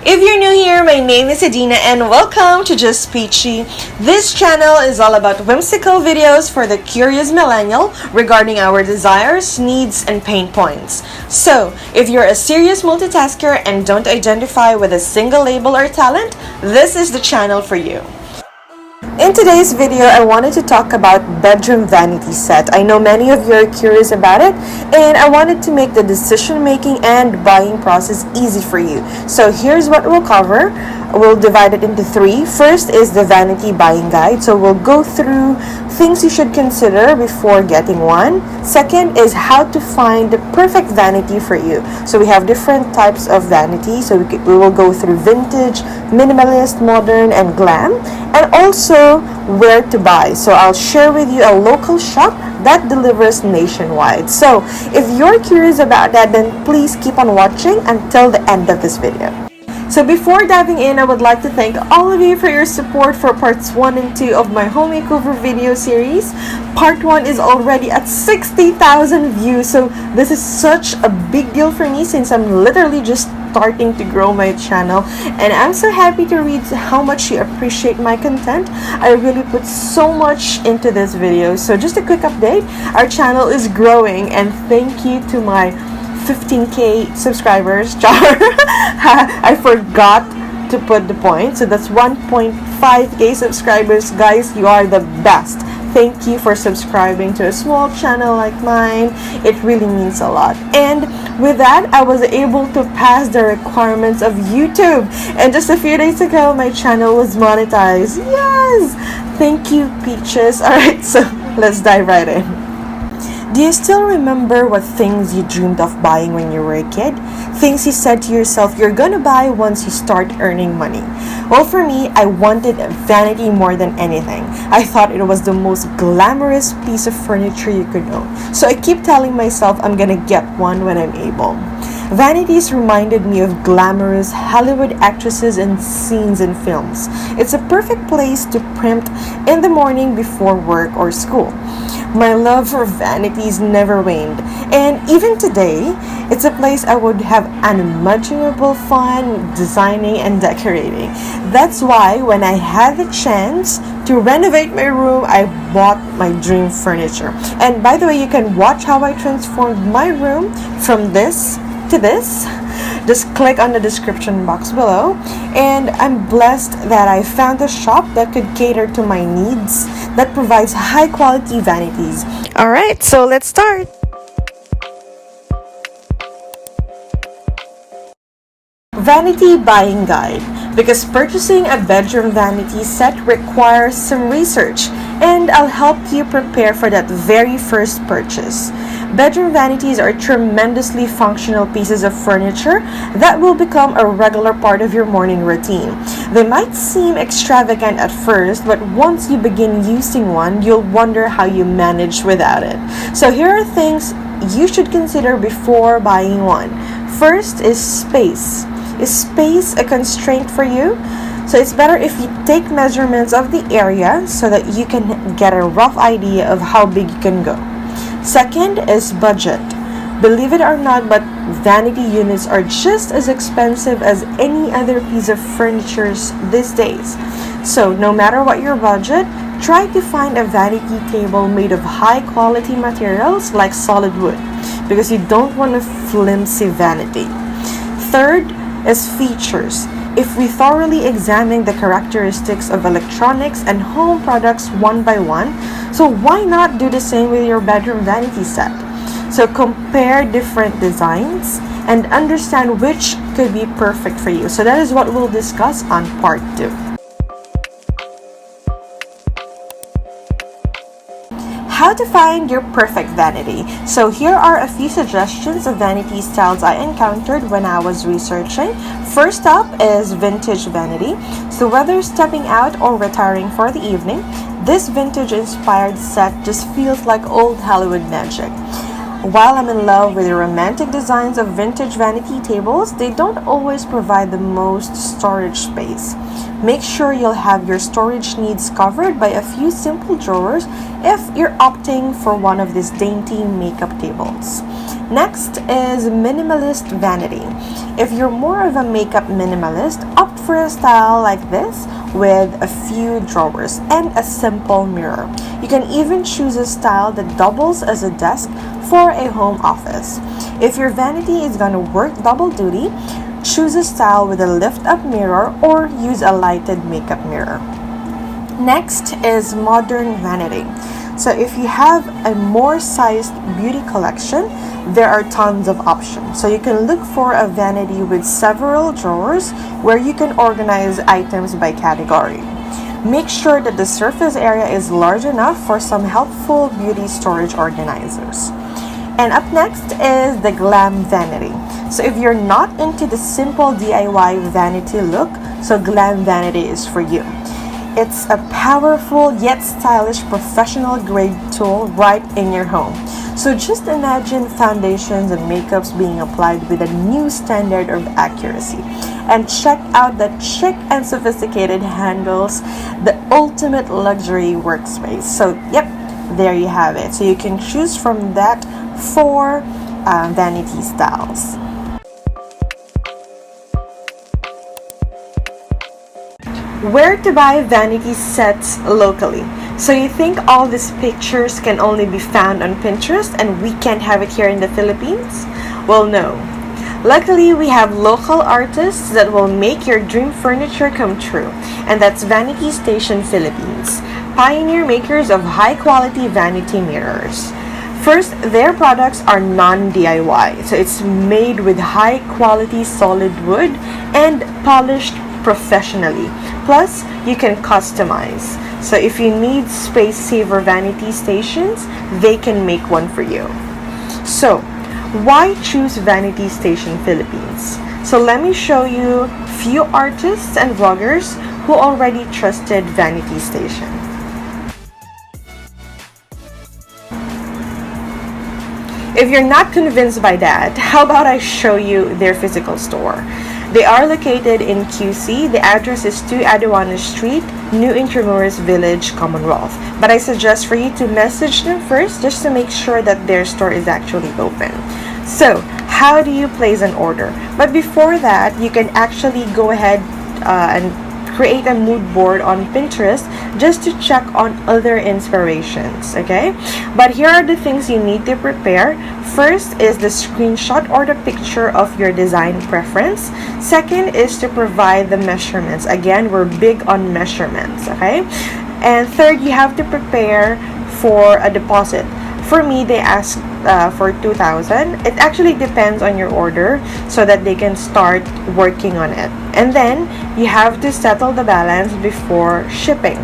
If you're new here, my name is Ehdina and welcome to Just Peachy. This channel is all about whimsical videos for the curious millennial regarding our desires, needs, and pain points. So, if you're a serious multitasker and don't identify with a single label or talent, this is the channel for you. In today's video, I wanted to talk about bedroom vanity set. I know many of you are curious about it, and I wanted to make the decision-making and buying process easy for you. So here's what we'll cover. We'll divide it into three. First is the vanity buying guide. So we'll go through things you should consider before getting one. Second is how to find the perfect vanity for you. So we have different types of vanity. So we will go through vintage, minimalist, modern, and glam. And also where to buy. So I'll share with you a local shop that delivers nationwide. So if you're curious about that, then please keep on watching until the end of this video. So before diving in, I would like to thank all of you for your support for parts 1 and 2 of my home makeover video series. Part 1 is already at 60,000 views, so this is such a big deal for me since I'm literally just starting to grow my channel, and I'm so happy to read how much you appreciate my content. I really put so much into this video. So just a quick update, our channel is growing, and thank you to my 15k subscribers. I forgot to put the point, so that's 1.5k subscribers. Guys, you are the best. Thank you for subscribing to a small channel like mine. It really means a lot. And with that, I was able to pass the requirements of YouTube, and just a few days ago my channel was monetized. Yes, thank you, Peaches. Alright, so let's dive right in. Do you still remember what things you dreamed of buying when you were a kid? Things you said to yourself you're gonna buy once you start earning money. Well, for me, I wanted vanity more than anything. I thought it was the most glamorous piece of furniture you could own. So I keep telling myself I'm gonna get one when I'm able. Vanities reminded me of glamorous Hollywood actresses and scenes in films. It's a perfect place to primp in the morning before work or school. My love for vanities never waned, and even today, it's a place I would have unimaginable fun designing and decorating. That's why when I had the chance to renovate my room, I bought my dream furniture. And by the way, you can watch how I transformed my room from this to this. Just click on the description box below, and I'm blessed that I found a shop that could cater to my needs, that provides high quality vanities. Alright, so let's start. Vanity buying guide. Because purchasing a bedroom vanity set requires some research, and I'll help you prepare for that very first purchase. Bedroom vanities are tremendously functional pieces of furniture that will become a regular part of your morning routine. They might seem extravagant at first, but once you begin using one, you'll wonder how you manage without it. So here are things you should consider before buying one. First is space. Is space a constraint for you? So it's better if you take measurements of the area so that you can get a rough idea of how big you can go. Second is budget. Believe it or not, but vanity units are just as expensive as any other piece of furniture these days. So no matter what your budget, try to find a vanity table made of high quality materials like solid wood, because you don't want a flimsy vanity. Third is features. If we thoroughly examine the characteristics of electronics and home products one by one, so why not do the same with your bedroom vanity set? So compare different designs and understand which could be perfect for you. So that is what we'll discuss on part 2. How to find your perfect vanity. So here are a few suggestions of vanity styles I encountered when I was researching. First up is vintage vanity. So whether stepping out or retiring for the evening, this vintage inspired set just feels like old Hollywood magic. While I'm in love with the romantic designs of vintage vanity tables, they don't always provide the most storage space. Make sure you'll have your storage needs covered by a few simple drawers if you're opting for one of these dainty makeup tables. Next is minimalist vanity. If you're more of a makeup minimalist, opt for a style like this with a few drawers and a simple mirror. You can even choose a style that doubles as a desk for a home office. If your vanity is going to work double duty, choose a style with a lift-up mirror or use a lighted makeup mirror. Next is modern vanity. So if you have a more sized beauty collection, there are tons of options. So you can look for a vanity with several drawers where you can organize items by category. Make sure that the surface area is large enough for some helpful beauty storage organizers. And up next is the glam vanity. So if you're not into the simple DIY vanity look, so glam vanity is for you. It's a powerful yet stylish professional grade tool right in your home. So just imagine foundations and makeups being applied with a new standard of accuracy. And check out the chic and sophisticated handles, the ultimate luxury workspace. So yep, there you have it. So you can choose from that 4 Vanity Styles. Where to buy vanity sets locally? So you think all these pictures can only be found on Pinterest and we can't have it here in the Philippines? Well, no. Luckily, we have local artists that will make your dream furniture come true, and that's Vanity Station Philippines, pioneer makers of high-quality vanity mirrors. First, their products are non-DIY, so it's made with high-quality solid wood and polished professionally. Plus, you can customize. So if you need space-saver vanity stations, they can make one for you. So, why choose Vanity Station Philippines? So let me show you few artists and vloggers who already trusted Vanity Station. If you're not convinced by that, how about I show you their physical store? They are located in QC. The address is 2 Adiwanas Street, New Intramuros Village, Commonwealth. But I suggest for you to message them first just to make sure that their store is actually open. So, how do you place an order? But before that, you can actually go ahead and create a mood board on Pinterest just to check on other inspirations, okay? But here are the things you need to prepare. First is the screenshot or the picture of your design preference. Second is to provide the measurements. Again, we're big on measurements, okay? And third, you have to prepare for a deposit. For me, they ask for 2,000. It actually depends on your order so that they can start working on it. And then you have to settle the balance before shipping.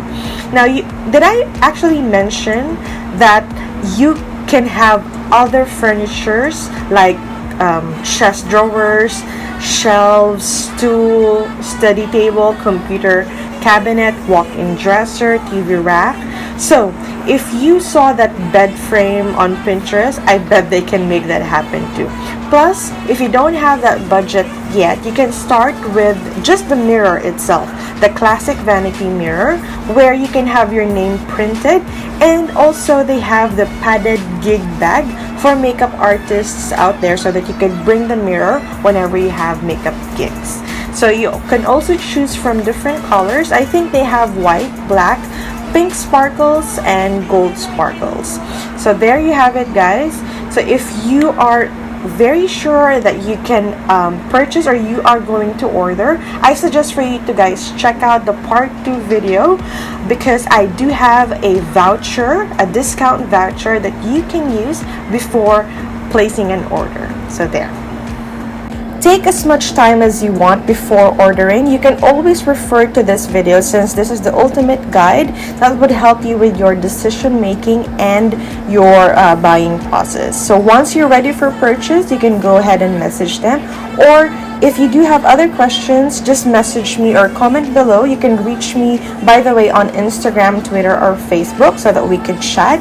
Now, did I actually mention that you can have other furnitures like chest drawers, shelves, stool, study table, computer cabinet, walk-in dresser, TV rack. So, if you saw that bed frame on Pinterest, I bet they can make that happen too. Plus, if you don't have that budget yet, you can start with just the mirror itself, the classic vanity mirror, where you can have your name printed, and also they have the padded gig bag for makeup artists out there so that you can bring the mirror whenever you have makeup gigs. So you can also choose from different colors. I think they have white, black, pink sparkles, and gold sparkles. So there you have it, guys. So if you are very sure that you can purchase or you are going to order, I suggest for you to guys check out the part 2 video, because I do have a voucher, a discount voucher that you can use before placing an order. So there. Take as much time as you want before ordering. You can always refer to this video, since this is the ultimate guide that would help you with your decision making and your buying process. So once you're ready for purchase, you can go ahead and message them, or if you do have other questions, just message me or comment below. You can reach me, by the way, on Instagram, Twitter, or Facebook so that we could chat.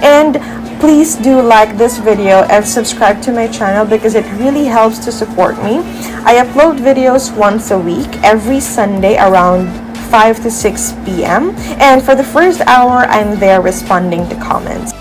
And Please do like this video and subscribe to my channel because it really helps to support me. I upload videos once a week, every Sunday around 5 to 6 p.m. And for the first hour, I'm there responding to comments.